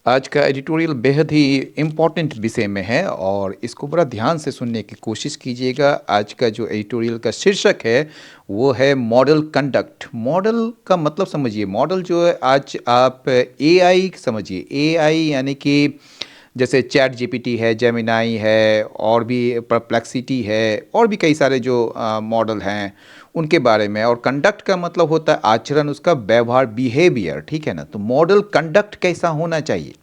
आज का एडिटोरियल बेहद ही इम्पोर्टेंट विषय में है और इसको बड़ा ध्यान से सुनने की कोशिश कीजिएगा। आज का जो एडिटोरियल का शीर्षक है वो है मॉडल कंडक्ट। मॉडल का मतलब समझिए, मॉडल जो है आज आप एआई समझिए। एआई यानी कि जैसे चैट जीपीटी है, जेमिनाई है, और भी परप्लेक्सिटी है, और भी कई सारे जो मॉडल हैं उनके बारे में। और कंडक्ट का मतलब होता है आचरण, उसका व्यवहार, बिहेवियर, ठीक है ना। तो मॉडल कंडक्ट कैसा होना चाहिए,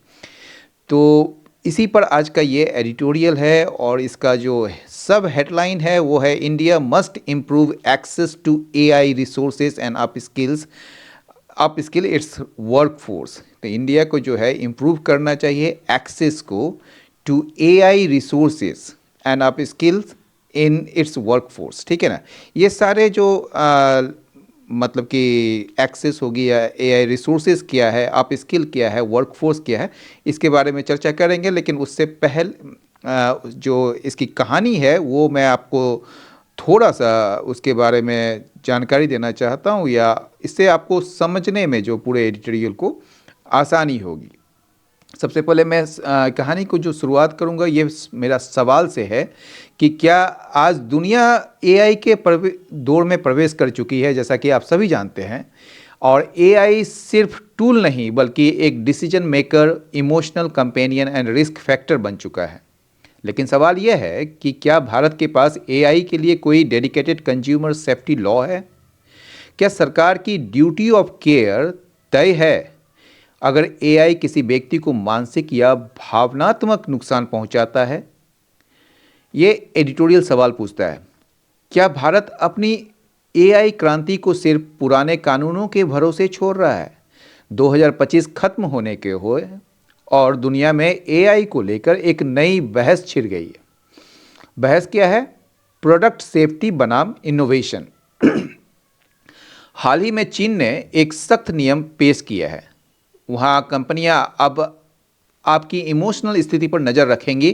तो इसी पर आज का ये एडिटोरियल है। और इसका जो सब हेडलाइन है वो है India must improve access to AI resources and upskill its workforce. तो इंडिया को जो है इम्प्रूव करना चाहिए एक्सेस को to AI resources and upskills in its workforce, ठीक है ना। ये सारे जो मतलब कि एक्सेस होगी या एआई रिसोर्सेज क्या है, अप स्किल क्या है, वर्क फोर्स क्या है, इसके बारे में चर्चा करेंगे। लेकिन उससे जो इसकी कहानी है वो मैं आपको थोड़ा सा उसके बारे में जानकारी देना चाहता हूँ, या इससे आपको समझने में जो पूरे एडिटोरियल को आसानी होगी। सबसे पहले मैं कहानी को जो शुरुआत करूंगा ये मेरा सवाल से है कि क्या आज दुनिया एआई के दौर में प्रवेश कर चुकी है, जैसा कि आप सभी जानते हैं। और एआई सिर्फ टूल नहीं बल्कि एक decision maker, emotional companion and risk factor बन चुका है। लेकिन सवाल यह है कि क्या भारत के पास एआई के लिए कोई डेडिकेटेड कंज्यूमर सेफ्टी लॉ है? क्या सरकार की ड्यूटी ऑफ केयर तय है अगर एआई किसी व्यक्ति को मानसिक या भावनात्मक नुकसान पहुंचाता है? ये एडिटोरियल सवाल पूछता है। क्या भारत अपनी एआई क्रांति को सिर्फ पुराने कानूनों के भरोसे छोड़ रहा है? 2025 खत्म होने के हुए और दुनिया में एआई को लेकर एक नई बहस छिड़ गई है। बहस क्या है? प्रोडक्ट सेफ्टी बनाम इनोवेशन। हाल ही में चीन ने एक सख्त नियम पेश किया है। वहाँ कंपनियां अब आपकी इमोशनल स्थिति पर नज़र रखेंगी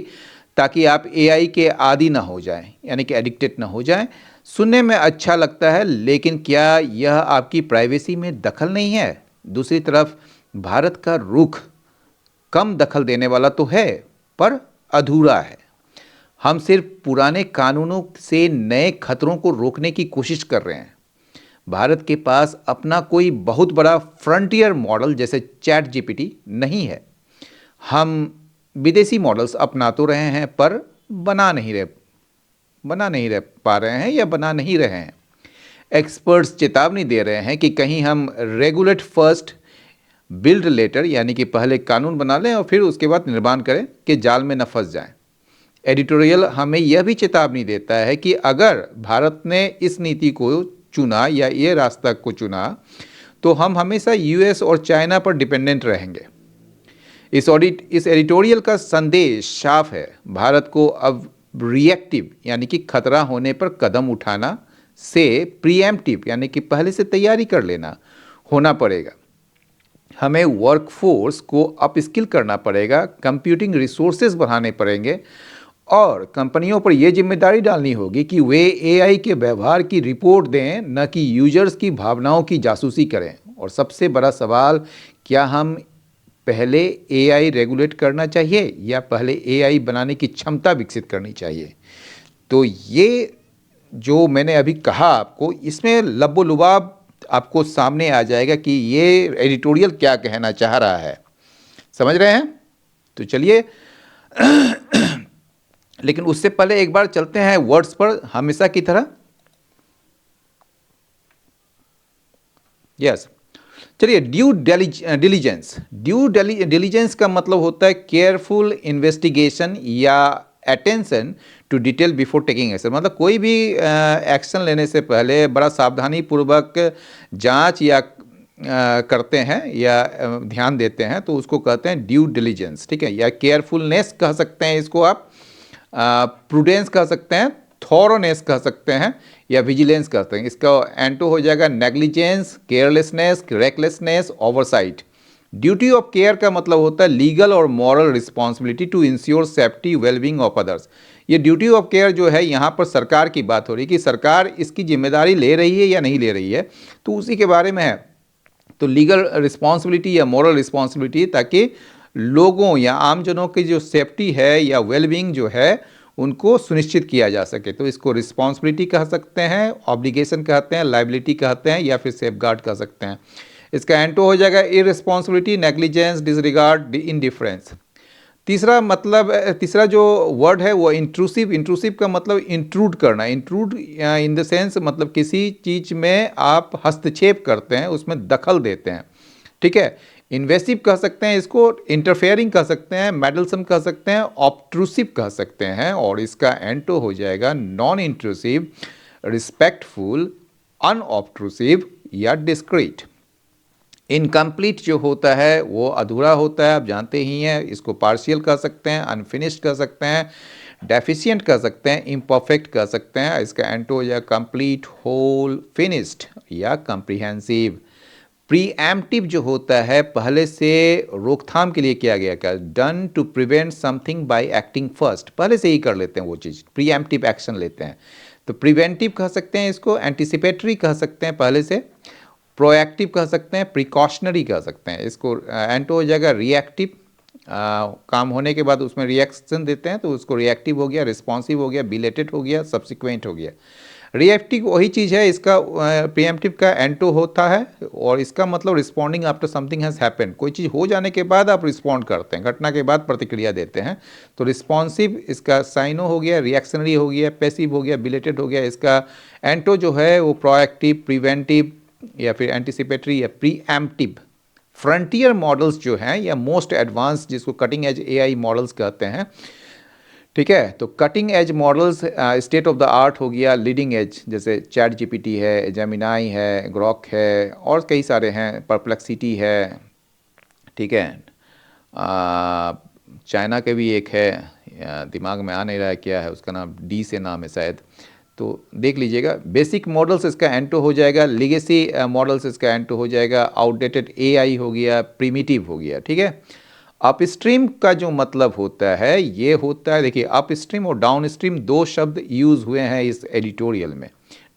ताकि आप एआई के आदी ना हो जाएं, यानी कि एडिक्टेड ना हो जाएं। सुनने में अच्छा लगता है, लेकिन क्या यह आपकी प्राइवेसी में दखल नहीं है? दूसरी तरफ भारत का रुख कम दखल देने वाला तो है, पर अधूरा है। हम सिर्फ पुराने कानूनों से नए खतरों को रोकने की कोशिश कर रहे हैं। भारत के पास अपना कोई बहुत बड़ा फ्रंटियर मॉडल जैसे चैट जीपीटी नहीं है। हम विदेशी मॉडल्स अपना तो रहे हैं, पर बना नहीं रह पा रहे हैं या बना नहीं रहे हैं। एक्सपर्ट्स चेतावनी दे रहे हैं कि कहीं हम रेगुलेट फर्स्ट बिल्ड लेटर, यानी कि पहले कानून बना लें और फिर उसके बाद निर्माण करें, कि जाल में न फंस जाएं। एडिटोरियल हमें यह भी चेतावनी देता है कि अगर भारत ने इस नीति को चुना या ये रास्ता को चुना तो हम हमेशा यूएस और चाइना पर डिपेंडेंट रहेंगे। इस एडिटोरियल का संदेश साफ है। भारत को अब रिएक्टिव यानी कि खतरा होने पर कदम उठाना से प्रीएम्प्टिव यानी कि पहले से तैयारी कर लेना होना पड़ेगा। हमें वर्कफोर्स को अपस्किल करना पड़ेगा, कंप्यूटिंग रिसोर्सेज बढ़ाने पड़ेंगे, और कंपनियों पर यह जिम्मेदारी डालनी होगी कि वे एआई के व्यवहार की रिपोर्ट दें, न कि यूजर्स की भावनाओं की जासूसी करें। और सबसे बड़ा सवाल, क्या हम पहले एआई रेगुलेट करना चाहिए या पहले एआई बनाने की क्षमता विकसित करनी चाहिए? तो ये जो मैंने अभी कहा आपको, इसमें लबो-लुबाब आपको सामने आ जाएगा कि ये एडिटोरियल क्या कहना चाह रहा है। समझ रहे हैं? तो चलिए लेकिन उससे पहले एक बार चलते हैं वर्ड्स पर हमेशा की तरह। यस, चलिए। Due diligence. ड्यू डिलीजेंस का मतलब होता है केयरफुल इन्वेस्टिगेशन या attention to detail before taking action. मतलब कोई भी एक्शन लेने से पहले बड़ा सावधानी पूर्वक जांच या करते हैं या ध्यान देते हैं, तो उसको कहते हैं ड्यू डिलीजेंस, ठीक है। या केयरफुलनेस कह सकते हैं इसको आप, प्रूडेंस कह सकते हैं, थॉरोनेस कह सकते हैं, या विजिलेंस कहते हैं। इसका एंटो हो जाएगा negligence, carelessness, recklessness, oversight. Duty of care का मतलब होता है लीगल और moral responsibility to ensure safety wellbeing of others. ये ड्यूटी ऑफ केयर जो है, यहाँ पर सरकार की बात हो रही है कि सरकार इसकी जिम्मेदारी ले रही है या नहीं ले रही है, तो उसी के बारे में है। तो लीगल रिस्पॉन्सिबिलिटी या मॉरल रिस्पॉन्सिबिलिटी, ताकि लोगों या आमजनों की जो सेफ्टी है या वेलबींग जो है उनको सुनिश्चित किया जा सके। तो इसको रिस्पॉन्सिबिलिटी कह सकते हैं, ऑब्लिगेशन कहते हैं, लाइबिलिटी कहते हैं या फिर सेफगार्ड कह सकते हैं। इसका एंटो हो जाएगा इररिस्पॉन्सिबिलिटी, नेग्लिजेंस, डिसरिगार्ड, इंडिफरेंस। तीसरा जो वर्ड है वो इंट्रूसिव। इंट्रूसिव का मतलब इंट्रूड करना, इंट्रूड इन द सेंस मतलब किसी चीज़ में आप हस्तक्षेप करते हैं, उसमें दखल देते हैं, ठीक है। इन्वेसिव कह सकते हैं इसको, इंटरफेयरिंग कह सकते हैं, मेडलसम कह सकते हैं, ऑब्ट्रूसिव कह सकते हैं। और इसका एंटो हो जाएगा नॉन इंट्रूसिव, रिस्पेक्टफुल, अनऑब्ट्रूसिव या डिस्क्रीट। इनकम्प्लीट जो होता है वो अधूरा होता है, आप जानते ही हैं। इसको पार्शियल कह सकते हैं, अनफिनिश्ड कह सकते हैं, डेफिशिएंट कह सकते हैं, इम्परफेक्ट कह सकते हैं। इसका एंटो या कंप्लीट, होल, फिनिश्ड या कम्प्रीहेंसिव। प्रीएम्प्टिव जो होता है पहले से रोकथाम के लिए किया गया, क्या done to prevent something by acting first, पहले से ही कर लेते हैं वो चीज़, प्रीएम्प्टिव एक्शन लेते हैं। तो प्रिवेंटिव कह सकते हैं इसको, एंटिसिपेटरी कह सकते हैं पहले से, प्रोएक्टिव कह सकते हैं, प्रिकॉशनरी कह सकते हैं। इसको एंटो हो जाएगा रिएक्टिव, काम होने के बाद उसमें रिएक्शन देते हैं तो उसको रिएक्टिव हो गया, रिस्पॉन्सिव हो गया, बिलेटेड हो गया, सब्सिक्वेंट हो गया। रिएक्टिव वही चीज़ है, इसका प्रीएम्प्टिव का एंटो होता है और इसका मतलब responding after something has happened, कोई चीज़ हो जाने के बाद आप रिस्पॉन्ड करते हैं, घटना के बाद प्रतिक्रिया देते हैं। तो रिस्पॉन्सिव इसका साइनो हो गया, रिएक्शनरी हो गया, पैसिव हो गया, बिलेटेड हो गया। इसका एंटो जो है वो प्रोएक्टिव, प्रिवेंटिव या फिर एंटिसिपेटरी या प्रीएम्प्टिव। फ्रंटियर मॉडल्स जो हैं या मोस्ट एडवांस, जिसको कटिंग एज एआई मॉडल्स कहते हैं, ठीक है। तो cutting edge models state of the art हो गया, लीडिंग एज जैसे चैट जीपीटी है, जेमिनाई है, ग्रॉक है और कई सारे हैं, परप्लेक्सिटी है, ठीक है। चाइना के भी एक है, दिमाग में आ नहीं रहा है क्या है उसका नाम, डी से नाम है शायद, तो देख लीजिएगा। बेसिक मॉडल्स इसका एंटो हो जाएगा, लिगेसी मॉडल्स इसका एंटो हो जाएगा, आउटडेटेड एआई हो गया, प्रिमिटिव हो गया, ठीक है। अपस्ट्रीम का जो मतलब होता है ये होता है, देखिए अपस्ट्रीम और डाउनस्ट्रीम दो शब्द यूज़ हुए हैं इस एडिटोरियल में,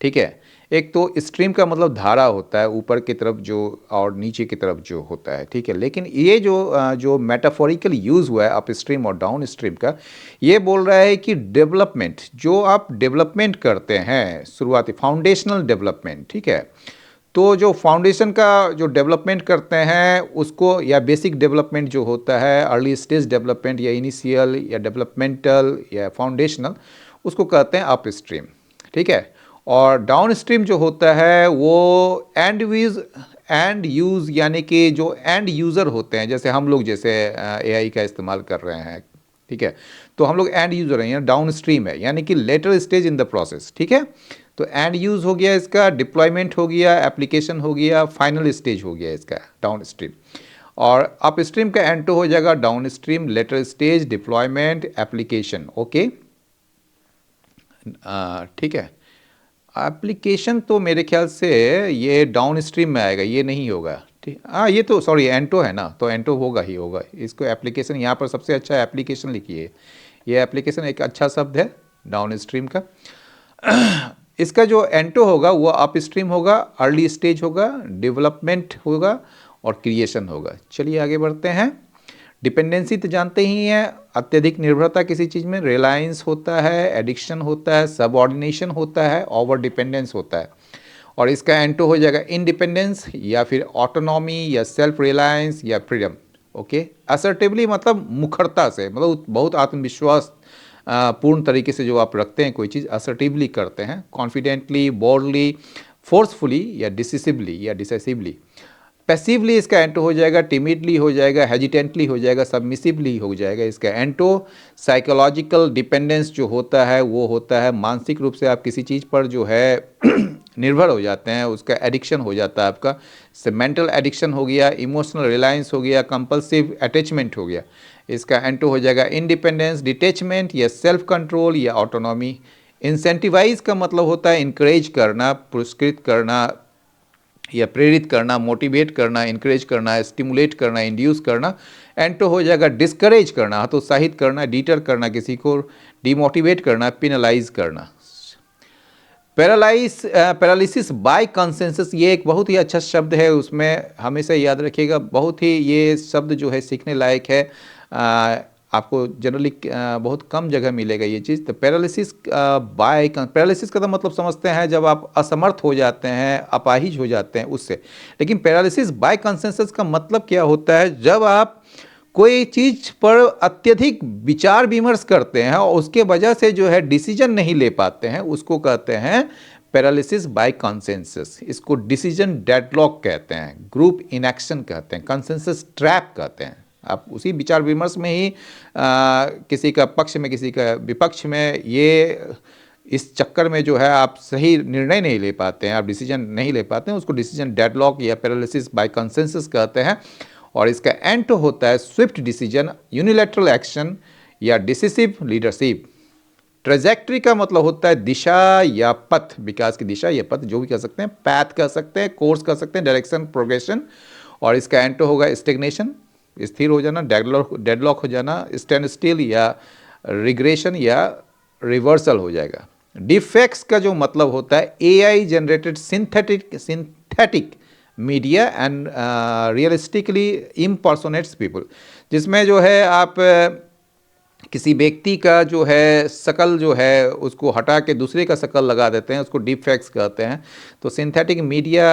ठीक है। एक तो स्ट्रीम का मतलब धारा होता है, ऊपर की तरफ जो और नीचे की तरफ जो होता है, ठीक है। लेकिन ये जो मेटाफोरिकल यूज़ हुआ है अपस्ट्रीम और डाउन स्ट्रीम का, ये बोल रहा है कि डेवलपमेंट, जो आप डेवलपमेंट करते हैं शुरुआती फाउंडेशनल डेवलपमेंट, ठीक है। तो जो फाउंडेशन का जो डेवलपमेंट करते हैं उसको, या बेसिक डेवलपमेंट जो होता है, अर्ली स्टेज डेवलपमेंट या इनिशियल या डेवलपमेंटल या फाउंडेशनल, उसको कहते हैं अपस्ट्रीम, ठीक है। और डाउन स्ट्रीम जो होता है वो एंड यूज़ यानी कि जो एंड यूज़र होते हैं, जैसे हम लोग जैसे एआई का इस्तेमाल कर रहे हैं, ठीक है। तो हम लोग एंड यूज़र हैं, डाउन स्ट्रीम है यानी कि later stage in the process, ठीक है। तो एंड यूज़ हो गया इसका, डिप्लॉयमेंट हो गया, एप्लीकेशन हो गया, फाइनल स्टेज हो गया इसका डाउन स्ट्रीम। और अप स्ट्रीम का एंटो हो जाएगा down stream, later stage, deployment, application, okay, ठीक है। एप्लीकेशन तो मेरे ख्याल से ये डाउन स्ट्रीम में आएगा, ये नहीं होगा, ठीक। हाँ ये तो सॉरी एंटो है ना, तो एंटो होगा ही होगा। इसको एप्लीकेशन यहाँ पर सबसे अच्छा एप्लीकेशन लिखिए, ये एप्लीकेशन एक अच्छा शब्द है डाउन स्ट्रीम का। इसका जो एंटो होगा वो अप स्ट्रीम होगा, अर्ली स्टेज होगा, डेवलपमेंट होगा और क्रिएशन होगा। चलिए आगे बढ़ते हैं। डिपेंडेंसी तो जानते ही हैं, अत्यधिक निर्भरता किसी चीज़ में, रिलायंस होता है, एडिक्शन होता है, सबऑर्डिनेशन होता है, ओवर डिपेंडेंस होता है। और इसका एंटो हो जाएगा इंडिपेंडेंस या फिर ऑटोनॉमी या सेल्फ रिलायंस या फ्रीडम, ओके। असर्टिवली मतलब मुखरता से, मतलब बहुत आत्मविश्वास पूर्ण तरीके से जो आप रखते हैं कोई चीज़, असर्टिवली करते हैं, कॉन्फिडेंटली, बोल्डली, फोर्सफुली या डिसिसिवली। पैसिवली इसका एंटो हो जाएगा, टिमिडली हो जाएगा, हेजिटेंटली हो जाएगा, सबमिसिवली हो जाएगा इसका एंटो। साइकोलॉजिकल डिपेंडेंस जो होता है वो होता है मानसिक रूप से आप किसी चीज़ पर जो है निर्भर हो जाते हैं, उसका एडिक्शन हो जाता है आपका। से मेंटल एडिक्शन हो गया, इमोशनल रिलायंस हो गया, कंपल्सिव अटैचमेंट हो गया। इसका एंटो हो जाएगा इंडिपेंडेंस, डिटैचमेंट या सेल्फ कंट्रोल या ऑटोनॉमी। इंसेंटिवाइज का मतलब होता है इंकरेज करना, पुरस्कृत करना या प्रेरित करना, मोटिवेट करना, इंकरेज करना, स्टिमुलेट करना, इंड्यूस करना। एंटो हो जाएगा डिस्करेज करना, हतोत्साहित करना, डीटर करना, किसी को डिमोटिवेट करना, पिनलाइज करना। पैरालिसिस बाय कंसेंसस, ये एक बहुत ही अच्छा शब्द है, उसमें हमेशा याद रखिएगा, बहुत ही ये शब्द जो है सीखने लायक है। आपको जनरली बहुत कम जगह मिलेगा ये चीज़। तो पैरालिसिस बाय पैरालिसिस का तो मतलब समझते हैं जब आप असमर्थ हो जाते हैं, अपाहिज हो जाते हैं, उससे। लेकिन पैरालिसिस बाय कंसेंसस का मतलब क्या होता है, जब आप कोई चीज़ पर अत्यधिक विचार विमर्श करते हैं और उसके वजह से जो है डिसीजन नहीं ले पाते हैं, उसको कहते हैं पैरालिसिस बाय कंसेंसस। इसको डिसीजन डेडलॉक कहते हैं, ग्रुप इनएक्शन कहते हैं, कंसेंसस ट्रैप कहते हैं। आप उसी विचार विमर्श में ही किसी का पक्ष में किसी का विपक्ष में, ये इस चक्कर में जो है आप सही निर्णय नहीं ले पाते हैं, आप डिसीजन नहीं ले पाते हैं, उसको डिसीजन डेडलॉक या पैरालिसिस बाय कंसेंसस कहते हैं। और इसका एंड होता है स्विफ्ट डिसीजन, यूनिलैटरल एक्शन या डिसिसिव लीडरशिप। ट्रेजेक्ट्री का मतलब होता है दिशा या पथ, विकास की दिशा या पथ, जो भी कह सकते हैं, पैथ कह सकते हैं, कोर्स कह सकते हैं, डायरेक्शन, प्रोग्रेशन। और इसका एंड होगा स्टेग्नेशन, स्थिर हो जाना, डेडलॉक हो जाना, स्टैंड स्टिल या रिग्रेशन या रिवर्सल हो जाएगा। डिफेक्ट्स का जो मतलब होता है AI generated synthetic media and realistically impersonates people, जिसमें जो है आप किसी व्यक्ति का जो है शकल जो है उसको हटा के दूसरे का शकल लगा देते हैं, उसको डीप फैक्ट्स कहते हैं। तो सिंथेटिक मीडिया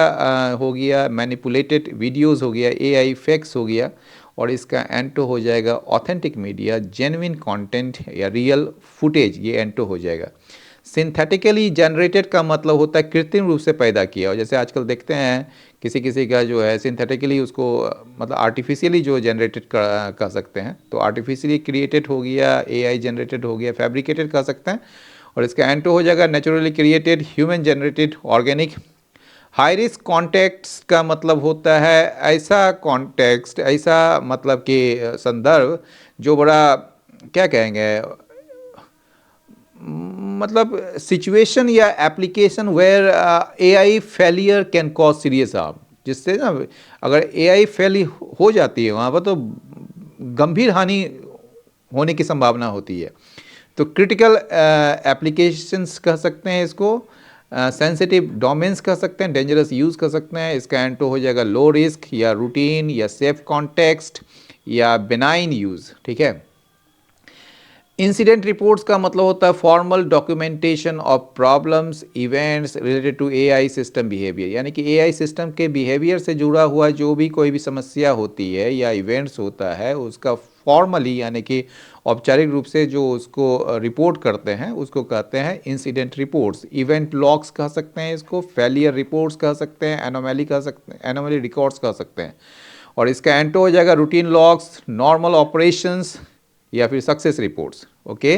हो गया, मैनिपुलेटेड वीडियोस हो गया, एआई फैक्ट्स हो गया। और इसका एंटो हो जाएगा ऑथेंटिक मीडिया, जेन्युइन कंटेंट या रियल फुटेज, ये एंटो हो जाएगा। सिंथेटिकली जनरेटेड का मतलब होता है कृत्रिम रूप से पैदा किया, और जैसे आजकल देखते हैं किसी किसी का जो है सिंथेटिकली उसको मतलब आर्टिफिशियली जो जनरेटेड कर सकते हैं, तो आर्टिफिशियली क्रिएटेड हो गया, एआई जनरेटेड हो गया, फैब्रिकेटेड कर सकते हैं। और इसका एंटो हो जाएगा naturally created, human generated, organic. High risk context का मतलब होता है ऐसा कॉन्टेक्स्ट, ऐसा मतलब कि संदर्भ जो बड़ा क्या कहेंगे, मतलब सिचुएशन या application where AI failure can cause serious harm, जिससे ना अगर एआई फेल हो जाती है वहाँ पर तो गंभीर हानि होने की संभावना होती है। तो क्रिटिकल एप्लीकेशंस कह सकते हैं इसको, सेंसिटिव डोमेन्स कह सकते हैं, डेंजरस यूज़ कर सकते हैं। इसका एंटो हो जाएगा लो रिस्क या रूटीन या सेफ कॉन्टेक्स्ट या बेनाइन यूज़, ठीक है। इंसिडेंट रिपोर्ट्स का मतलब होता है formal documentation of problems events related to AI system behaviour, यानी कि एआई सिस्टम के बिहेवियर से जुड़ा हुआ जो भी कोई भी समस्या होती है या इवेंट्स होता है, उसका फॉर्मली यानी कि औपचारिक रूप से जो उसको रिपोर्ट करते हैं उसको कहते हैं इंसिडेंट रिपोर्ट्स। इवेंट लॉग्स कह सकते हैं इसको, फेलियर रिपोर्ट्स कह सकते हैं, एनोमैली कह सकते हैं, एनोमैली रिकॉर्ड्स कह सकते हैं। और इसका एंटो हो जाएगा रूटीन लॉग्स, नॉर्मल ऑपरेशंस या फिर सक्सेस रिपोर्ट्स, ओके।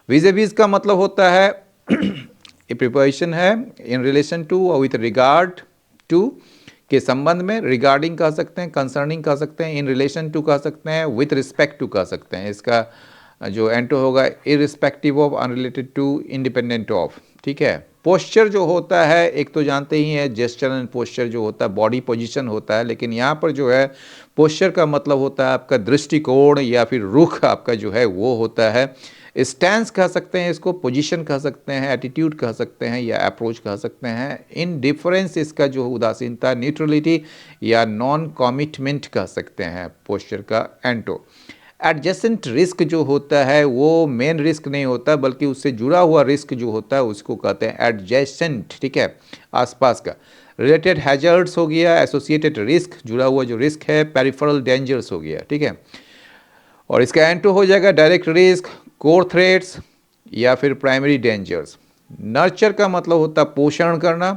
विज का मतलब होता है ये प्रिपोजिशन है इन रिलेशन टू और विथ रिगार्ड टू के संबंध में, रिगार्डिंग कह सकते हैं, कंसर्निंग कह सकते हैं, इन रिलेशन टू कह सकते हैं, विथ रिस्पेक्ट टू कह सकते हैं। इसका जो एंटो होगा irrespective of, unrelated to, independent of, ठीक है। पोस्चर जो होता है एक तो जानते ही हैं, जेस्चर एंड पोस्चर जो होता है बॉडी पोजीशन होता है, लेकिन यहाँ पर जो है पोस्चर का मतलब होता है आपका दृष्टिकोण या फिर रुख आपका जो है वो होता है। स्टैंस कह सकते हैं इसको, पोजीशन कह सकते हैं, एटीट्यूड कह सकते हैं या अप्रोच कह सकते हैं। इनडिफरेंस इसका जो उदासीनता, न्यूट्रलिटी या नॉन कमिटमेंट कह सकते हैं पोस्चर का एंटो। एडजेसेंट रिस्क जो होता है वो मेन रिस्क नहीं होता, बल्कि उससे जुड़ा हुआ रिस्क जो होता है उसको कहते हैं एडजेसेंट, ठीक है, आसपास का। रिलेटेड हैजर्ड्स हो गया, एसोसिएटेड रिस्क, जुड़ा हुआ जो रिस्क है, पेरिफेरल डेंजर्स हो गया, ठीक है। और इसका एंटो हो जाएगा डायरेक्ट रिस्क, कोर थ्रेट्स या फिर प्राइमरी डेंजर्स। नर्चर का मतलब होता है पोषण करना,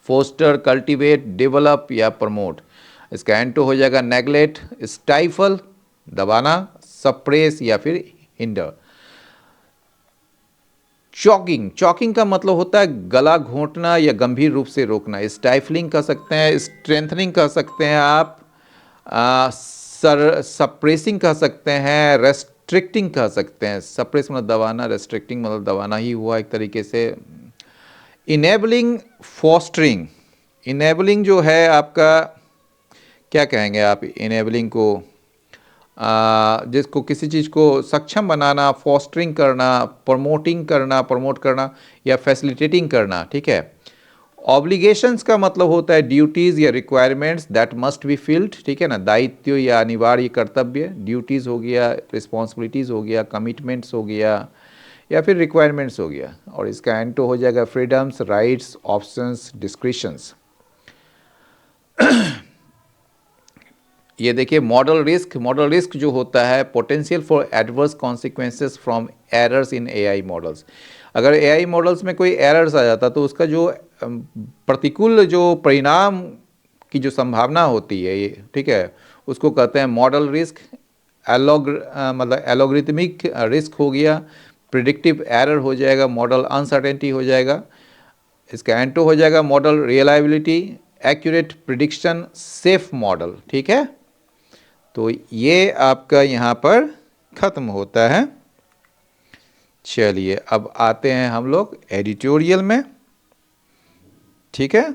फोस्टर, कल्टीवेट, डेवलप या प्रमोट। इसका एंटो हो जाएगा नेग्लेक्ट, स्टाइफल, दबाना, सप्रेस या फिर हिंडर। चॉकिंग का मतलब होता है गला घोंटना या गंभीर रूप से रोकना। स्टाइफलिंग कर सकते हैं, स्ट्रेंथनिंग कर सकते हैं आप, सप्रेसिंग कर सकते हैं, रेस्ट्रिक्टिंग कर सकते हैं। सप्रेस मतलब दबाना, रेस्ट्रिक्टिंग मतलब दबाना ही हुआ एक तरीके से। Enabling, fostering. इनेबलिंग जो है आपका क्या कहेंगे आप इनेबलिंग को, जिसको किसी चीज़ को सक्षम बनाना, फॉस्टरिंग करना, प्रमोट करना या फैसिलिटेटिंग करना, ठीक है। ऑब्लिगेशंस का मतलब होता है ड्यूटीज़ या requirements that must be filled, ठीक है ना, दायित्व या अनिवार्य कर्तव्य, ड्यूटीज़ हो गया, रिस्पॉन्सिबिलिटीज़ हो गया, कमिटमेंट्स हो गया या फिर रिक्वायरमेंट्स हो गया। और इसका एंटो हो जाएगा फ्रीडम्स, राइट्स, ऑप्शंस, डिस्क्रिशंस। ये देखिए मॉडल रिस्क जो होता है potential for adverse consequences from errors in AI models. अगर एआई मॉडल्स में कोई एरर्स आ जाता तो उसका जो प्रतिकूल जो परिणाम की जो संभावना होती है ये, ठीक है, उसको कहते हैं मॉडल रिस्क। मतलब एलोग्रिथमिक रिस्क हो गया, प्रिडिक्टिव एरर हो जाएगा, मॉडल अनसर्टेनिटी हो जाएगा। इसका एंटो हो जाएगा model reliability, accurate prediction, safe model, ठीक है। तो ये आपका यहाँ पर ख़त्म होता है। चलिए अब आते हैं हम लोग एडिटोरियल में, ठीक है।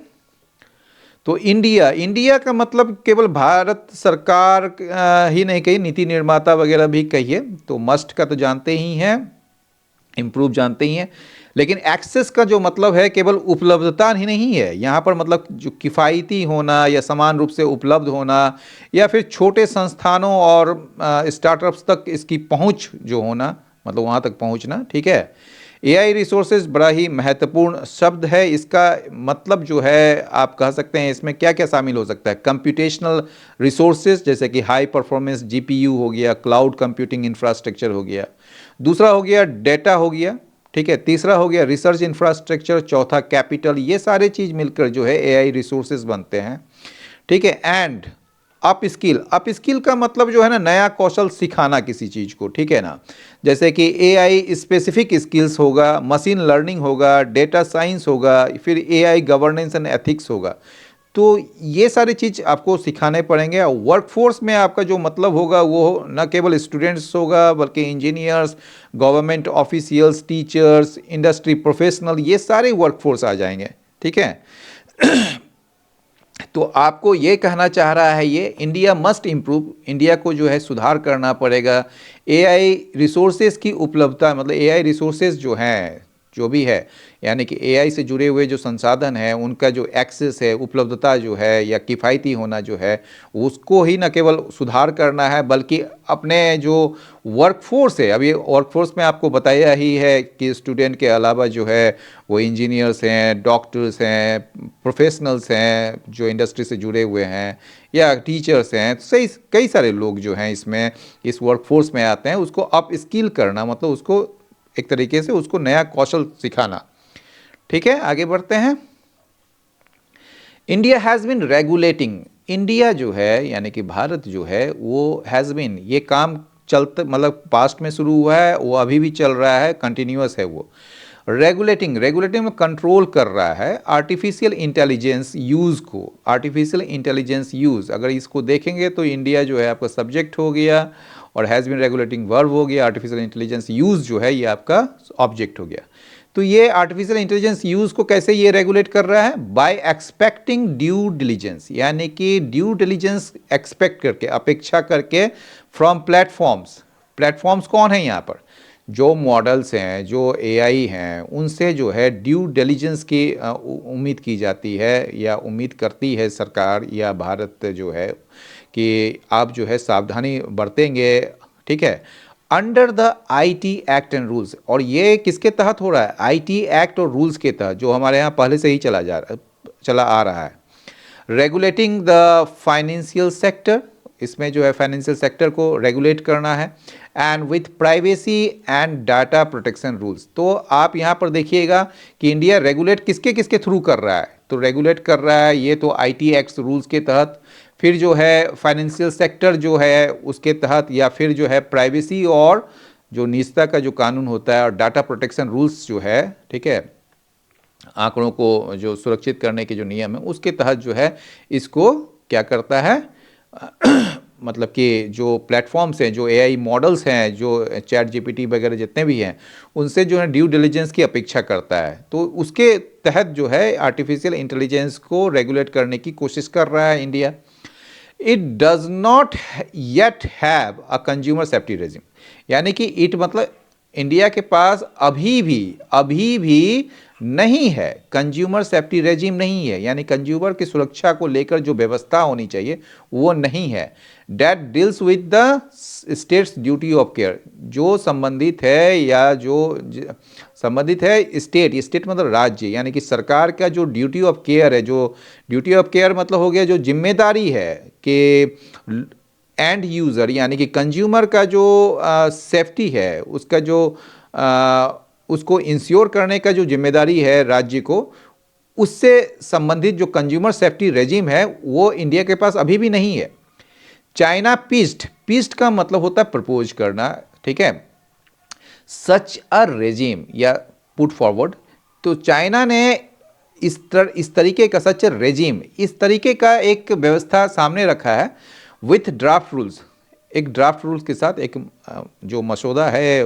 तो इंडिया का मतलब केवल भारत सरकार ही नहीं कही, नीति निर्माता वगैरह भी कहिए। तो मस्ट का तो जानते ही हैं, इम्प्रूव जानते ही हैं, लेकिन एक्सेस का जो मतलब है केवल उपलब्धता ही नहीं है यहाँ पर, मतलब जो किफ़ायती होना या समान रूप से उपलब्ध होना या फिर छोटे संस्थानों और स्टार्टअप्स तक इसकी पहुँच जो होना, मतलब वहाँ तक पहुँचना, ठीक है। एआई रिसोर्सेज बड़ा ही महत्वपूर्ण शब्द है। इसका मतलब जो है आप कह सकते हैं इसमें क्या क्या शामिल हो सकता है। कंप्यूटेशनल रिसोर्सेज जैसे कि हाई परफॉर्मेंस जीपीयू हो गया, क्लाउड कंप्यूटिंग इंफ्रास्ट्रक्चर हो गया, दूसरा हो गया डेटा हो गया, ठीक है, तीसरा हो गया रिसर्च इंफ्रास्ट्रक्चर, चौथा कैपिटल। ये सारे चीज़ मिलकर जो है एआई रिसोर्सेज बनते हैं, ठीक है। एंड अप स्किल का मतलब जो है ना नया कौशल सिखाना किसी चीज़ को, ठीक है ना। जैसे कि एआई स्पेसिफिक स्किल्स होगा, मशीन लर्निंग होगा, डेटा साइंस होगा, फिर एआई गवर्नेंस एंड एथिक्स होगा। तो ये सारी चीज़ आपको सिखाने पड़ेंगे। वर्कफोर्स में आपका जो मतलब होगा वो न केवल स्टूडेंट्स होगा बल्कि engineers, government officials, teachers, industry professional, ये सारे वर्कफोर्स आ जाएंगे, ठीक है। तो आपको ये कहना चाह रहा है ये इंडिया मस्ट इम्प्रूव, इंडिया को जो है सुधार करना पड़ेगा। एआई रिसोर्सेज की उपलब्धता, मतलब एआई रिसोर्सेज जो हैं जो भी है, यानी कि एआई से जुड़े हुए जो संसाधन हैं उनका जो एक्सेस है, उपलब्धता जो है या किफ़ायती होना जो है, उसको ही न केवल सुधार करना है बल्कि अपने जो वर्कफोर्स है, अभी वर्कफोर्स में आपको बताया ही है कि स्टूडेंट के अलावा जो है वो इंजीनियर्स हैं, डॉक्टर्स हैं, प्रोफेशनल्स हैं जो इंडस्ट्री से जुड़े हुए हैं, या टीचर्स हैं, सही कई सारे लोग जो हैं इसमें इस वर्कफोर्स में आते हैं। उसको अप स्किल करना मतलब उसको एक तरीके से उसको नया कौशल सिखाना, ठीक है। आगे बढ़ते हैं। India has been regulating, India जो है यानी कि भारत जो है वो हैज़ बिन, ये काम चलते मतलब पास्ट में शुरू हुआ है, वो अभी भी चल रहा है, कंटिन्यूअस है वो। रेगुलेटिंग में कंट्रोल कर रहा है आर्टिफिशियल इंटेलिजेंस यूज़ को। आर्टिफिशियल इंटेलिजेंस यूज़ अगर इसको देखेंगे तो इंडिया जो है आपका सब्जेक्ट हो गया और हैज़ बिन रेगुलेटिंग वर्ब हो गया, आर्टिफिशियल इंटेलिजेंस यूज़ जो है ये आपका ऑब्जेक्ट हो गया। तो ये आर्टिफिशियल इंटेलिजेंस यूज़ को कैसे ये रेगुलेट कर रहा है, बाय एक्सपेक्टिंग ड्यू डिलीजेंस, यानी कि ड्यू डिलीजेंस एक्सपेक्ट करके, अपेक्षा करके, फ्रॉम प्लेटफॉर्म्स कौन है यहाँ पर, जो मॉडल्स हैं, जो एआई हैं, उनसे जो है ड्यू डिलीजेंस की उम्मीद की जाती है या उम्मीद करती है सरकार या भारत जो है कि आप जो है सावधानी बरतेंगे, ठीक है, under the IT act and rules. और ये किसके तहत हो रहा है, आईटी एक्ट और रूल्स के तहत जो हमारे यहाँ पहले से ही चला आ रहा है। रेगुलेटिंग द फाइनेंशियल सेक्टर, इसमें जो है फाइनेंशियल सेक्टर को रेगुलेट करना है, and with privacy and data protection rules. तो आप यहाँ पर देखिएगा कि इंडिया रेगुलेट किसके किसके थ्रू कर रहा है, तो रेगुलेट कर रहा है ये तो आईटी एक्ट रूल्स के तहत, फिर जो है फाइनेंशियल सेक्टर जो है उसके तहत, या फिर जो है प्राइवेसी और जो निजता का जो कानून होता है और डाटा प्रोटेक्शन रूल्स जो है, ठीक है, आंकड़ों को जो सुरक्षित करने के जो नियम है उसके तहत जो है इसको क्या करता है मतलब कि जो प्लेटफॉर्म्स हैं, जो एआई मॉडल्स हैं, जो चैट जीपीटी वगैरह जितने भी हैं, उनसे जो है ड्यू डिलिजेंस की अपेक्षा करता है। तो उसके तहत जो है आर्टिफिशियल इंटेलिजेंस को रेगुलेट करने की कोशिश कर रहा है India. It does not yet have a consumer safety regime, यानी कि इट मतलब इंडिया के पास अभी भी नहीं है कंज्यूमर सेफ्टी रेजिम, नहीं है, यानी कंज्यूमर की सुरक्षा को लेकर जो व्यवस्था होनी चाहिए वो नहीं है। That deals with the states duty of care, जो संबंधित है या जो संबंधित है स्टेट मतलब राज्य, यानी कि सरकार का जो ड्यूटी ऑफ केयर है, जो ड्यूटी ऑफ केयर मतलब हो गया जो जिम्मेदारी है कि एंड यूज़र यानी कि कंज्यूमर का जो सेफ्टी है, उसका जो उसको इंश्योर करने का जो जिम्मेदारी है राज्य को, उससे संबंधित जो कंज्यूमर सेफ्टी रेजिम है वो इंडिया के पास अभी भी नहीं है। चाइना पीस्ट का मतलब होता है प्रपोज करना, ठीक है, सच अ रेजिम या पुट फॉरवर्ड। तो चाइना ने इस तरीके का सच रेजिम, इस तरीके का एक व्यवस्था सामने रखा है विथ ड्राफ्ट रूल्स, एक ड्राफ्ट रूल्स के साथ, एक जो मसौदा है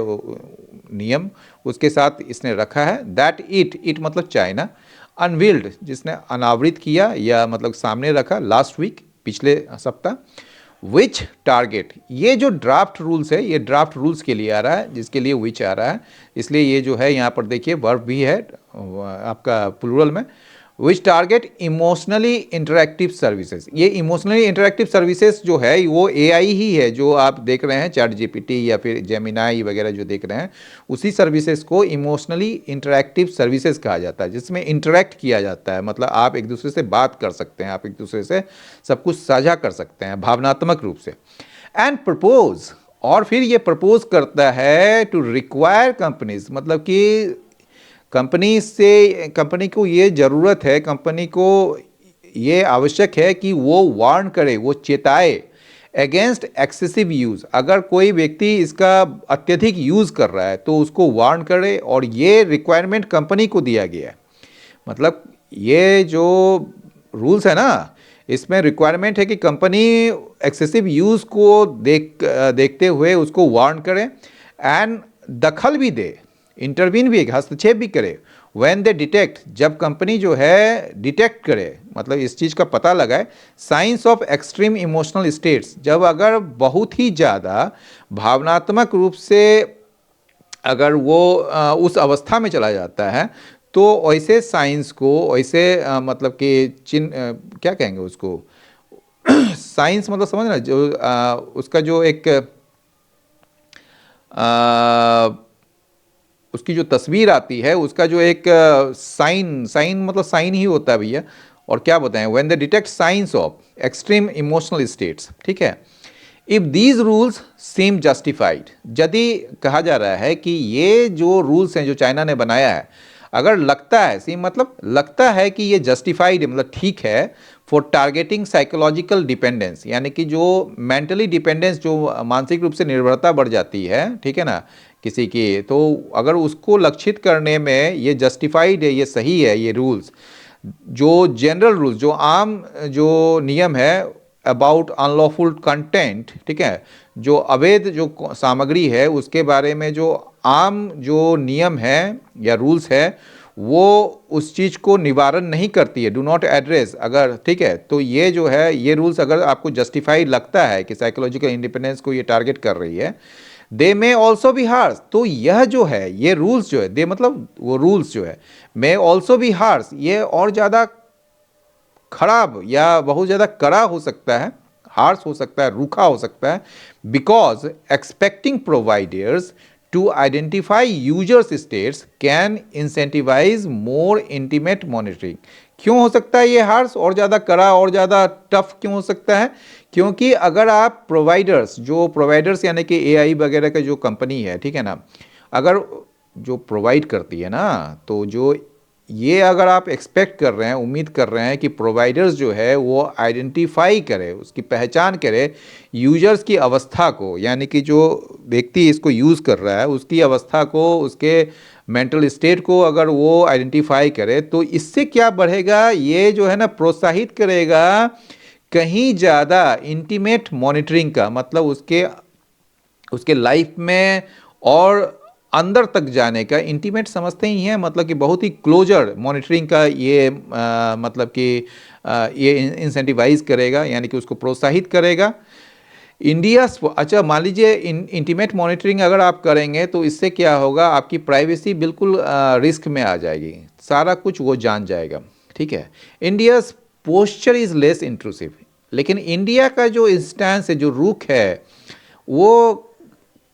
नियम उसके साथ इसने रखा है। दैट इट मतलब चाइना, अनवील्ड जिसने अनावृत किया या मतलब सामने रखा लास्ट वीक, पिछले सप्ताह। विच टारगेट, ये जो ड्राफ्ट रूल्स है ये ड्राफ्ट रूल्स के लिए आ रहा है, जिसके लिए विच आ रहा है, इसलिए ये जो है यहाँ पर देखिए वर्ब भी है आपका प्लूरल में। विच टारगेट इमोशनली इंटरेक्टिव सर्विसेज, ये इमोशनली इंटरेक्टिव सर्विसेज जो है वो एआई ही है, जो आप देख रहे हैं चैट जीपीटी या फिर जेमिनाई वगैरह जो देख रहे हैं, उसी सर्विसेज को इमोशनली इंटरेक्टिव सर्विसेज कहा जाता है, जिसमें इंटरेक्ट किया जाता है, मतलब आप एक दूसरे से बात कर सकते हैं, आप एक दूसरे से सब कुछ साझा कर सकते हैं भावनात्मक रूप से। एंड प्रपोज, और फिर ये प्रपोज करता है टू रिक्वायर कंपनीज, मतलब कि कंपनी को ये ज़रूरत है, कंपनी को ये आवश्यक है कि वो वार्न करे, वो चेताए अगेंस्ट एक्सेसिव यूज़। अगर कोई व्यक्ति इसका अत्यधिक यूज़ कर रहा है तो उसको वार्न करे, और ये रिक्वायरमेंट कंपनी को दिया गया है। मतलब ये जो रूल्स है ना, इसमें रिक्वायरमेंट है कि कंपनी एक्सेसिव यूज़ को देखते हुए उसको वार्न करे एंड दखल भी दे, इंटरवीन भी, हस्तक्षेप भी करे। व्हेन दे डिटेक्ट, जब कंपनी जो है डिटेक्ट करे, मतलब इस चीज़ का पता लगाए, science of extreme emotional states, जब अगर बहुत ही ज़्यादा भावनात्मक रूप से अगर वो उस अवस्था में चला जाता है, तो ऐसे साइंस को, ऐसे मतलब कि क्या कहेंगे उसको साइंस मतलब समझ ना, जो उसका जो एक उसकी जो तस्वीर आती है, उसका जो एक साइन मतलब साइन ही होता है भैया, और क्या बताएं, when they detect signs of extreme emotional states, ठीक है। If these rules seem justified, यदि कहा जा रहा है कि ये जो रूल्स हैं जो चाइना ने बनाया है, अगर लगता है, सीम मतलब लगता है कि ये जस्टिफाइड है, मतलब ठीक है, फॉर टारगेटिंग साइकोलॉजिकल डिपेंडेंस, यानी कि जो मेंटली डिपेंडेंस, जो मानसिक रूप से निर्भरता बढ़ जाती है, ठीक है ना, किसी की, तो अगर उसको लक्षित करने में ये जस्टिफाइड है, ये सही है, ये रूल्स, जो जनरल रूल्स, जो आम जो नियम है अबाउट अनलॉफुल कंटेंट, ठीक है, जो अवैध जो सामग्री है उसके बारे में जो आम जो नियम है या रूल्स है, वो उस चीज़ को निवारण नहीं करती है, डू नॉट एड्रेस, अगर ठीक है, तो ये जो है ये रूल्स अगर आपको जस्टिफाइड लगता है कि साइकोलॉजिकल इंडिपेंडेंस को ये टारगेट कर रही है, दे मे ऑल्सो बी हार्श, तो यह जो है ये रूल्स जो है, दे मतलब वो रूल्स जो है, मे ऑल्सो बी हार्श, ये और ज़्यादा खराब या बहुत ज़्यादा कड़ा हो सकता है, हार्श हो सकता है, रूखा हो सकता है, because expecting providers to identify users states can incentivize more intimate monitoring. क्यों हो सकता है ये हार्श, और ज़्यादा कड़ा और ज़्यादा टफ क्यों हो सकता है? क्योंकि अगर आप प्रोवाइडर्स यानी कि एआई वगैरह का जो कंपनी है, ठीक है ना, अगर जो प्रोवाइड करती है ना, तो जो ये अगर आप एक्सपेक्ट कर रहे हैं, उम्मीद कर रहे हैं कि प्रोवाइडर्स जो है वो आइडेंटिफाई करे, उसकी पहचान करे यूजर्स की अवस्था को, यानी कि जो व्यक्ति इसको यूज़ कर रहा है उसकी अवस्था को, उसके मेंटल स्टेट को अगर वो आइडेंटिफाई करे, तो इससे क्या बढ़ेगा, ये जो है ना प्रोत्साहित करेगा कहीं ज़्यादा इंटीमेट मॉनिटरिंग का, मतलब उसके लाइफ में और अंदर तक जाने का, इंटीमेट समझते ही हैं, मतलब कि बहुत ही क्लोजर मॉनिटरिंग का ये मतलब कि ये इंसेंटिवाइज करेगा, यानी कि उसको प्रोत्साहित करेगा। इंडिया, अच्छा मान लीजिए इंटीमेट मॉनिटरिंग अगर आप करेंगे तो इससे क्या होगा, आपकी प्राइवेसी बिल्कुल रिस्क में आ जाएगी, सारा कुछ वो जान जाएगा, ठीक है। India posture is less intrusive, लेकिन इंडिया का जो इंस्टेंस है, जो रुख है, वो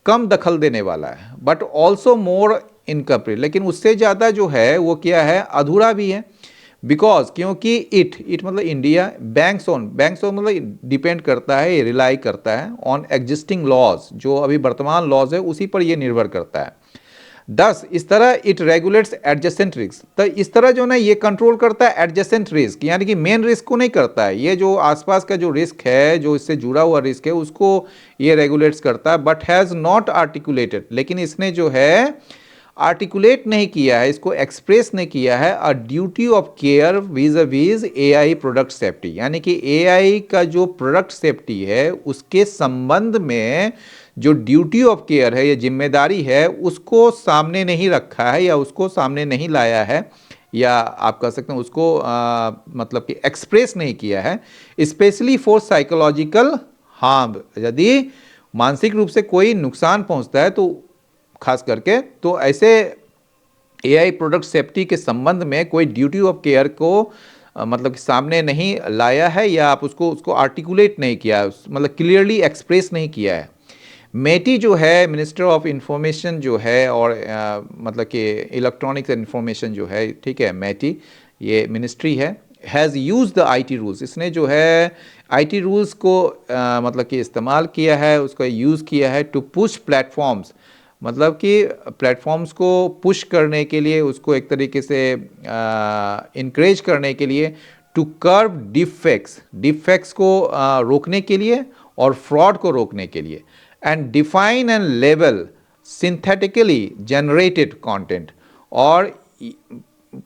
कम दखल देने वाला है, बट ऑल्सो मोर इनकम्प्लीट, लेकिन उससे ज़्यादा जो है वो क्या है, अधूरा भी है। बिकॉज क्योंकि इट मतलब इंडिया बैंक्स ऑन मतलब डिपेंड करता है, रिलाई करता है ऑन एग्जिस्टिंग लॉज, जो अभी वर्तमान लॉज है उसी पर ये निर्भर करता है। 10 इस तरह इट रेगुलेट्स एडजेसेंट रिस्क, तो इस तरह जो ना ये कंट्रोल करता है एडजेसेंट रिस्क, यानी कि मेन रिस्क को नहीं करता है, ये जो आसपास का जो रिस्क है, जो इससे जुड़ा हुआ रिस्क है, उसको ये रेगुलेट्स करता है, बट हैज़ नॉट आर्टिकुलेटेड, लेकिन इसने जो है आर्टिकुलेट नहीं किया है, इसको एक्सप्रेस नहीं किया है a duty of care vis a vis AI product safety, यानी कि एआई का जो प्रोडक्ट सेफ्टी है उसके संबंध में जो ड्यूटी ऑफ केयर है, ये जिम्मेदारी है, उसको सामने नहीं रखा है, या उसको सामने नहीं लाया है, या आप कह सकते हैं उसको मतलब कि एक्सप्रेस नहीं किया है, स्पेशली फॉर साइकोलॉजिकल हार्म, यदि मानसिक रूप से कोई नुकसान पहुंचता है तो खास करके, तो ऐसे एआई प्रोडक्ट सेफ्टी के संबंध में कोई ड्यूटी ऑफ केयर को मतलब कि सामने नहीं लाया है, या आप उसको आर्टिकुलेट नहीं किया, मतलब क्लियरली एक्सप्रेस नहीं किया है। मेटी जो है मिनिस्टर ऑफ इंफॉर्मेशन जो है, और मतलब कि इलेक्ट्रॉनिक्स एंड इंफॉर्मेशन जो है, ठीक है, मेटी ये मिनिस्ट्री है, has use the IT rules, इसने जो है आईटी रूल्स को मतलब कि इस्तेमाल किया है, उसका यूज़ किया है टू पुश प्लेटफॉर्म्स, मतलब कि प्लेटफॉर्म्स को पुश करने के लिए, उसको एक तरीके से इनक्रेज करने के लिए, टू कर्व डिफेक्ट्स को रोकने के लिए और फ्रॉड को रोकने के लिए, and define and label synthetically generated content, और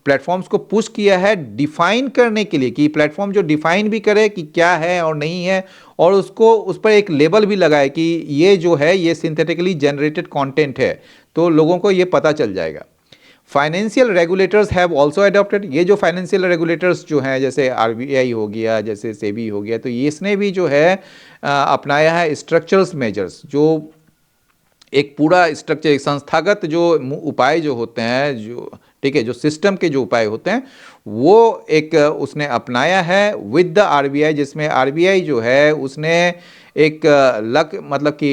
प्लेटफॉर्म्स को पुश किया है डिफाइन करने के लिए, कि प्लेटफॉर्म जो डिफाइन भी करे कि क्या है और नहीं है, और उसको उस पर एक लेबल भी लगाए कि ये जो है ये सिंथेटिकली जनरेटेड कंटेंट है, तो लोगों को ये पता चल जाएगा। Financial regulators have also adopted, ये जो फाइनेंशियल रेगुलेटर्स जो हैं, जैसे आरबीआई हो गया, जैसे सेबी हो गया, तो इसने भी जो है अपनाया है स्ट्रक्चरल्स मेजर्स, जो एक पूरा स्ट्रक्चर, एक संस्थागत जो उपाय जो होते हैं, जो ठीक है, जो सिस्टम के जो उपाय होते हैं, वो एक उसने अपनाया है विद द आरबीआई, जिसमें आरबीआई जो है उसने एक मतलब कि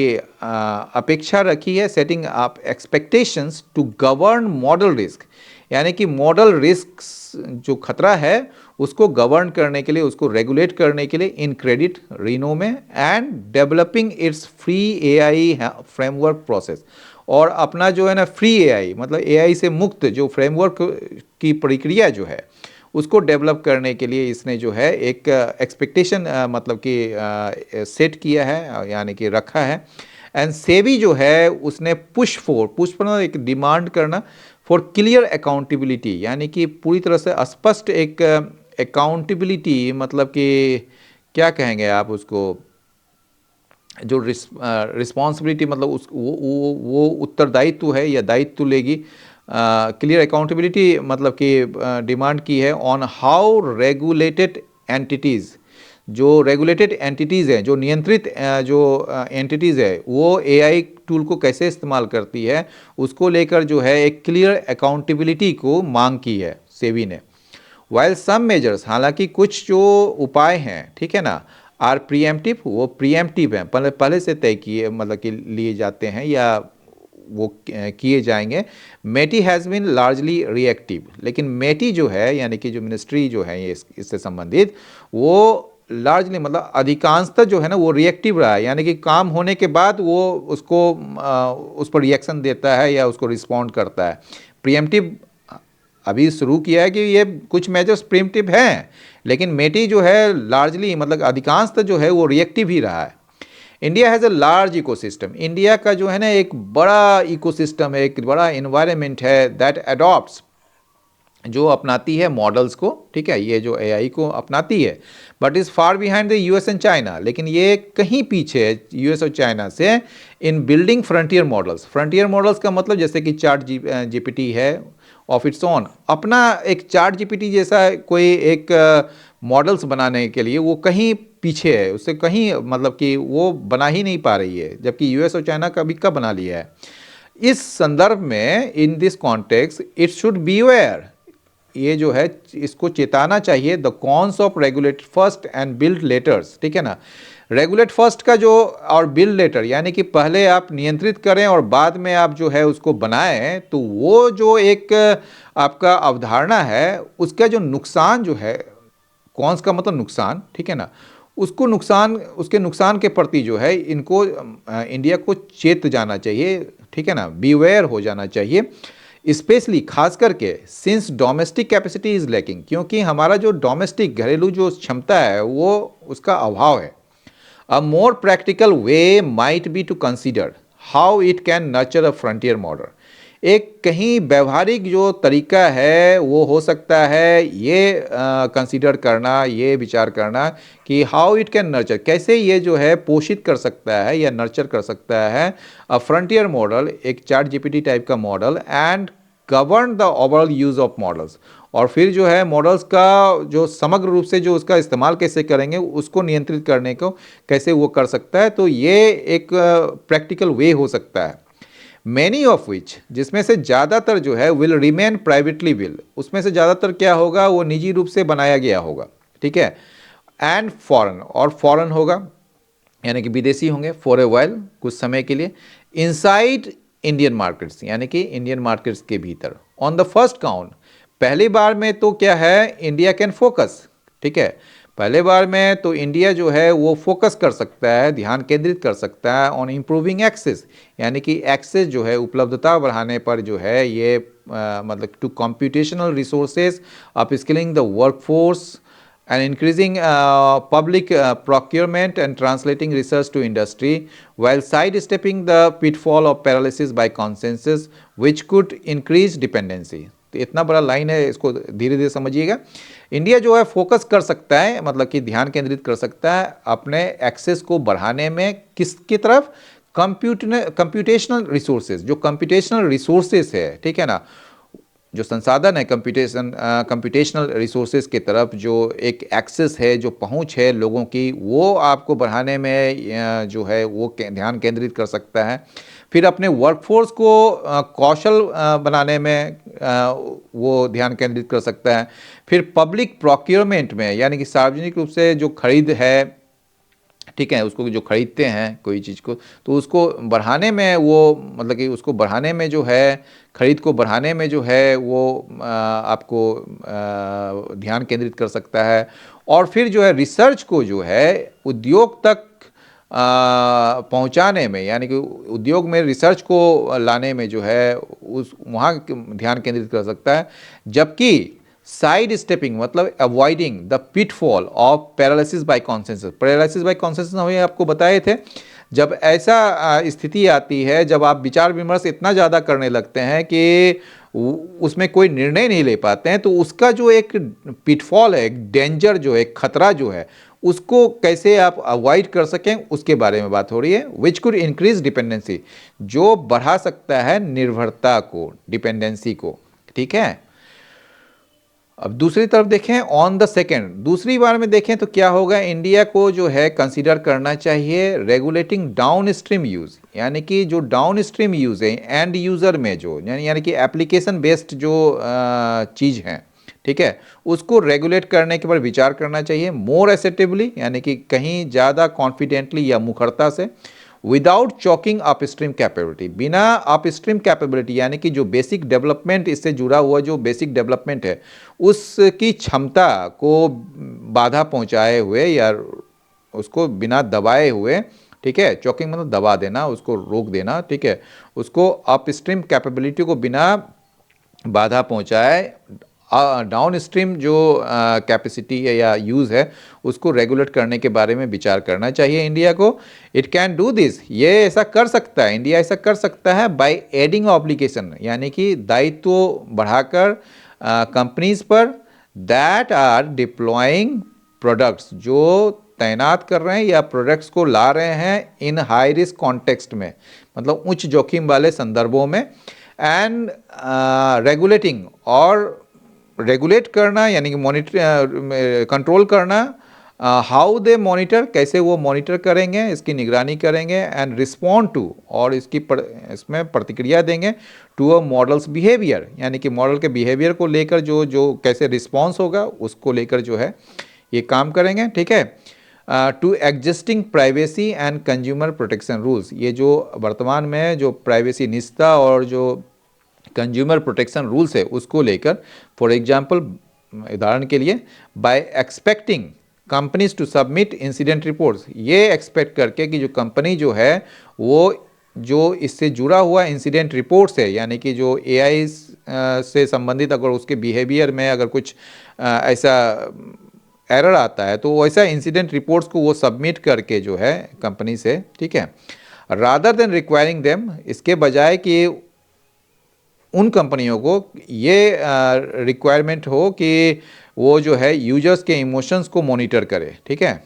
अपेक्षा रखी है, setting up expectations to govern model risk, यानी कि मॉडल रिस्क जो खतरा है उसको गवर्न करने के लिए, उसको रेगुलेट करने के लिए इन क्रेडिट रीनो में, and developing it's free AI framework process, और अपना जो है ना फ्री एआई मतलब एआई से मुक्त जो फ्रेमवर्क की प्रक्रिया जो है उसको डेवलप करने के लिए इसने जो है एक एक्सपेक्टेशन मतलब कि सेट किया है, यानी कि रखा है। एंड सेबी जो है उसने पुश पर एक डिमांड करना फॉर क्लियर अकाउंटेबिलिटी, यानी कि पूरी तरह से स्पष्ट एक अकाउंटेबिलिटी, मतलब कि क्या कहेंगे आप उसको, जो रिस्पॉन्सिबिलिटी मतलब उस वो उत्तरदायित्व है या दायित्व लेगी, क्लियर अकाउंटेबिलिटी मतलब कि डिमांड की है ऑन हाउ रेगुलेटेड एंटिटीज़, जो रेगुलेटेड एंटिटीज़ हैं, जो नियंत्रित जो एंटिटीज़ है, वो एआई टूल को कैसे इस्तेमाल करती है, उसको लेकर जो है एक क्लियर अकाउंटेबिलिटी को मांग की है सेबी ने। वाइल सम मेजर्स, हालांकि कुछ जो उपाय हैं, ठीक है ना, आर प्रीएम्प्टिव, वो प्रीएम्प्टिव हैं, पहले से तय किए मतलब कि लिए जाते हैं या वो किए जाएंगे। मेटी हैज़ बीन लार्जली रिएक्टिव, लेकिन मेटी जो है यानी कि जो मिनिस्ट्री जो है ये इससे संबंधित, वो लार्जली मतलब अधिकांशतः जो है ना वो रिएक्टिव रहा है, यानी कि काम होने के बाद वो उसको उस पर रिएक्शन देता है या उसको रिस्पॉन्ड करता है। प्रीएम्प्टिव अभी शुरू किया है कि ये कुछ मेजर्स प्रीएम्प्टिव हैं, लेकिन मेटी जो है लार्जली मतलब अधिकांशतः जो है वो रिएक्टिव ही रहा है। India has a large ecosystem, India का जो है ना एक बड़ा इकोसिस्टम है, एक बड़ा इन्वायरमेंट है, दैट अडॉप्ट्स जो अपनाती है मॉडल्स को, ठीक है, ये जो एआई को अपनाती है, but is far behind the US and China, लेकिन ये कहीं पीछे है यूएस और चाइना से इन building frontier models. Frontier models का मतलब जैसे कि चार्ट जीपीटी है ऑफ इट्स ओन, अपना एक चार्ट जीपीटी जैसा कोई एक मॉडल्स बनाने के लिए वो कहीं पीछे है, उससे कहीं मतलब कि वो बना ही नहीं पा रही है, जबकि यूएस और चाइना का भी कब बना लिया है। इस संदर्भ में in this context it should be aware, ये जो है इसको चेताना चाहिए, the cons of regulate first and build letters, ठीक है ना। रेगुलेट फर्स्ट का जो और बिल्ड लेटर यानी कि पहले आप नियंत्रित करें और बाद में आप जो है उसको बनाएं, तो वो जो एक आपका अवधारणा है उसका जो नुकसान जो है, कॉन्स का मतलब नुकसान, ठीक है ना, उसको नुकसान, उसके नुकसान के प्रति जो है इनको इंडिया को चेत जाना चाहिए, ठीक है ना, बीवेयर हो जाना चाहिए, स्पेशली खास करके since domestic capacity is lacking, क्योंकि हमारा जो डोमेस्टिक घरेलू जो क्षमता है वो उसका अभाव है। A more practical way might be to consider how it can nurture a frontier model. एक कहीं व्यवहारिक जो तरीका है वो हो सकता है ये कंसीडर करना, ये विचार करना कि हाउ इट कैन नर्चर, कैसे ये जो है पोषित कर सकता है या नर्चर कर सकता है अ फ्रंटियर मॉडल, एक चार्ट जीपीटी टाइप का model, and govern the overall use of models, और फिर जो है मॉडल्स का जो समग्र रूप से जो उसका इस्तेमाल कैसे करेंगे, उसको नियंत्रित करने को कैसे वो कर सकता है। तो ये एक प्रैक्टिकल वे हो सकता है। मैनी ऑफ विच, जिसमें से ज़्यादातर जो है विल रिमेन प्राइवेटली विल, उसमें से ज़्यादातर क्या होगा वो निजी रूप से बनाया गया होगा, ठीक है, एंड फॉरेन, और फॉरेन होगा यानी कि विदेशी होंगे, फॉर ए वाइल, कुछ समय के लिए, इनसाइड इंडियन मार्केट्स यानी कि इंडियन मार्केट्स के भीतर। ऑन द फर्स्ट काउंट, पहली बार में तो क्या है, इंडिया कैन फोकस, ठीक है, पहले बार में तो इंडिया जो है वो फोकस कर सकता है, ध्यान केंद्रित कर सकता है ऑन इम्प्रूविंग एक्सेस, यानी कि एक्सेस जो है उपलब्धता बढ़ाने पर जो है ये मतलब to computational resources, upskilling the workforce and increasing public procurement and translating research to industry, while sidestepping the pitfall of paralysis by consensus which could increase dependency। तो इतना बड़ा लाइन है, इसको धीरे धीरे समझिएगा। इंडिया जो है फोकस कर सकता है, मतलब कि ध्यान केंद्रित कर सकता है अपने एक्सेस को बढ़ाने में, किसकी तरफ, कंप्यूटेशनल रिसोर्सेज, जो कंप्यूटेशनल रिसोर्सेज है, ठीक है ना, जो संसाधन है कंप्यूटेशनल रिसोर्सेज की तरफ जो एक एक्सेस है, जो पहुंच है लोगों की, वो आपको बढ़ाने में जो है वो ध्यान केंद्रित कर सकता है। फिर अपने वर्कफोर्स को कौशल बनाने में वो ध्यान केंद्रित कर सकता है। फिर पब्लिक प्रोक्योरमेंट में यानी कि सार्वजनिक रूप से जो खरीद है, ठीक है, उसको जो खरीदते हैं कोई चीज़ को, तो उसको बढ़ाने में वो मतलब कि उसको बढ़ाने में जो है, खरीद को बढ़ाने में जो है वो आपको ध्यान केंद्रित कर सकता है। और फिर जो है रिसर्च को जो है उद्योग तक पहुंचाने में, यानी कि उद्योग में रिसर्च को लाने में जो है उस वहाँ ध्यान केंद्रित कर सकता है। जबकि साइड स्टेपिंग मतलब avoiding the pitfall of paralysis by consensus, paralysis by consensus हमें आपको बताए थे, जब ऐसा स्थिति आती है जब आप विचार विमर्श इतना ज़्यादा करने लगते हैं कि उसमें कोई निर्णय नहीं ले पाते हैं, तो उसका जो एक पिटफॉल है, एक डेंजर जो है, खतरा जो है, उसको कैसे आप अवॉइड कर सकें उसके बारे में बात हो रही है। विच कुड इंक्रीज डिपेंडेंसी, जो बढ़ा सकता है निर्भरता को, डिपेंडेंसी को, ठीक है। अब दूसरी तरफ देखें, ऑन द सेकेंड, दूसरी बार में देखें तो क्या होगा, इंडिया को जो है कंसीडर करना चाहिए रेगुलेटिंग डाउन स्ट्रीम यूज़, यानी कि जो डाउन स्ट्रीम यूज़ है एंड यूज़र में जो यानी कि एप्लीकेशन बेस्ड जो चीज़ हैं, ठीक है, उसको रेगुलेट करने के ऊपर विचार करना चाहिए मोर एसेटिवली, यानी कि कहीं ज़्यादा कॉन्फिडेंटली या मुखरता से, विदाउट चॉकिंग अपस्ट्रीम कैपेबिलिटी, बिना अपस्ट्रीम कैपेबिलिटी यानी कि जो बेसिक डेवलपमेंट, इससे जुड़ा हुआ जो बेसिक डेवलपमेंट है उसकी क्षमता को बाधा पहुंचाए हुए या उसको बिना दबाए हुए, ठीक है, चॉकिंग मतलब दबा देना, उसको रोक देना, ठीक है, उसको अपस्ट्रीम कैपेबिलिटी को बिना बाधा पहुंचाए डाउन स्ट्रीम जो कैपेसिटी है या यूज़ है उसको रेगुलेट करने के बारे में विचार करना चाहिए इंडिया को। इट कैन डू दिस, ये ऐसा कर सकता है, इंडिया ऐसा कर सकता है बाय एडिंग ऑब्लिगेशन, यानी कि दायित्व बढ़ाकर कंपनीज पर दैट आर डिप्लॉइंग प्रोडक्ट्स, जो तैनात कर रहे हैं या प्रोडक्ट्स को ला रहे हैं इन हाई रिस्क कॉन्टेक्स्ट में, मतलब उच्च जोखिम वाले संदर्भों में, एंड रेगुलेटिंग, और रेगुलेट करना यानी कि मॉनिटर कंट्रोल करना, हाउ दे मॉनिटर, कैसे वो मॉनिटर करेंगे, इसकी निगरानी करेंगे, एंड रिस्पॉन्ड टू, और इसमें प्रतिक्रिया देंगे टू अ मॉडल्स बिहेवियर, यानी कि मॉडल के बिहेवियर को लेकर जो जो कैसे रिस्पॉन्स होगा उसको लेकर जो है ये काम करेंगे, ठीक है। To existing privacy and consumer protection rules, ये जो वर्तमान में जो प्राइवेसी निजता और जो कंज्यूमर प्रोटेक्शन रूल्स है उसको लेकर, फॉर एग्जांपल उदाहरण के लिए, by expecting companies to submit incident reports, ये एक्सपेक्ट करके कि जो कंपनी जो है वो जो इससे जुड़ा हुआ इंसिडेंट रिपोर्ट्स है, यानी कि जो एआई से संबंधित अगर उसके बिहेवियर में अगर कुछ ऐसा एरर आता है तो वैसा इंसिडेंट रिपोर्ट्स को वो सबमिट करके जो है कंपनी से, ठीक है, रादर देन रिक्वायरिंग देम, इसके बजाय कि उन कंपनियों को ये रिक्वायरमेंट हो कि वो जो है यूजर्स के इमोशंस को मॉनिटर करे, ठीक है।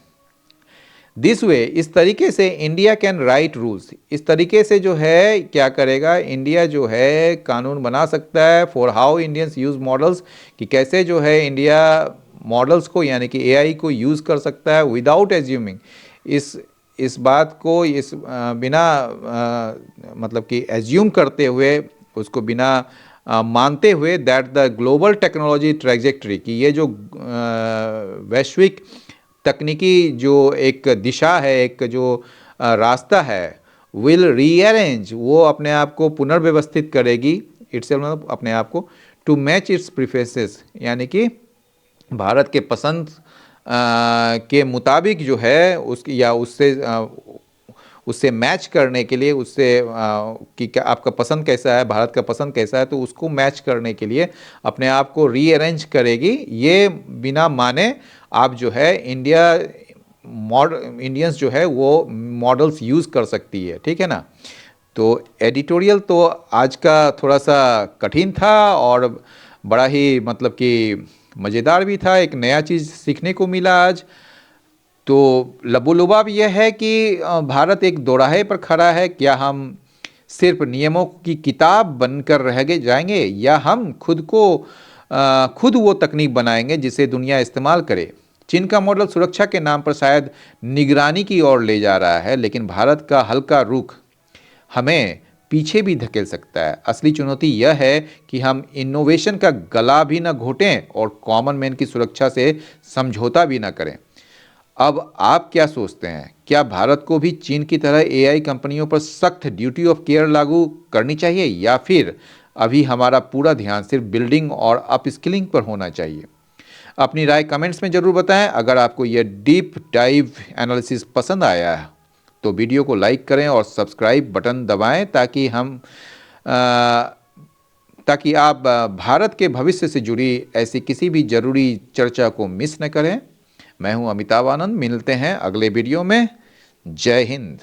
दिस वे, इस तरीके से इंडिया कैन राइट रूल्स, इस तरीके से जो है क्या करेगा, इंडिया जो है कानून बना सकता है for how Indians use models, कि कैसे जो है इंडिया मॉडल्स को यानी कि एआई को यूज़ कर सकता है विदाउट एज्यूमिंग, इस बात को बिना मतलब कि एज्यूम करते हुए, उसको बिना मानते हुए that the global technology trajectory, कि ये जो वैश्विक तकनीकी जो एक दिशा है, एक जो रास्ता है, विल रीअरेंज, वो अपने आप को पुनर्व्यवस्थित करेगी, इट्सेल्फ मतलब अपने आप को, टू मैच इट्स प्रेफरेंसेस, यानी कि भारत के पसंद के मुताबिक जो है उसकी या उससे मैच करने के लिए, उससे कि क्या आपका पसंद कैसा है, भारत का पसंद कैसा है, तो उसको मैच करने के लिए अपने आप को रीअरेंज करेगी, ये बिना माने आप जो है इंडियंस जो है वो मॉडल्स यूज़ कर सकती है, ठीक है ना। तो एडिटोरियल तो आज का थोड़ा सा कठिन था और बड़ा ही मतलब कि मज़ेदार भी था, एक नया चीज़ सीखने को मिला आज। तो लबोलुबाब यह है कि भारत एक दोराहे पर खड़ा है, क्या हम सिर्फ नियमों की किताब बनकर रह गए जाएंगे, या हम खुद वो तकनीक बनाएंगे जिसे दुनिया इस्तेमाल करे। चीन का मॉडल सुरक्षा के नाम पर शायद निगरानी की ओर ले जा रहा है, लेकिन भारत का हल्का रुख हमें पीछे भी धकेल सकता है। असली चुनौती यह है कि हम इनोवेशन का गला भी न घोटें और कॉमन मैन की सुरक्षा से समझौता भी न करें। अब आप क्या सोचते हैं, क्या भारत को भी चीन की तरह एआई कंपनियों पर सख्त ड्यूटी ऑफ केयर लागू करनी चाहिए, या फिर अभी हमारा पूरा ध्यान सिर्फ बिल्डिंग और अपस्किलिंग पर होना चाहिए? अपनी राय कमेंट्स में ज़रूर बताएं। अगर आपको यह डीप डाइव एनालिसिस पसंद आया है तो वीडियो को लाइक करें और सब्सक्राइब बटन दबाएं ताकि आप भारत के भविष्य से जुड़ी ऐसी किसी भी ज़रूरी चर्चा को मिस न करें। मैं हूं अमिताभ आनंद, मिलते हैं अगले वीडियो में। जय हिंद।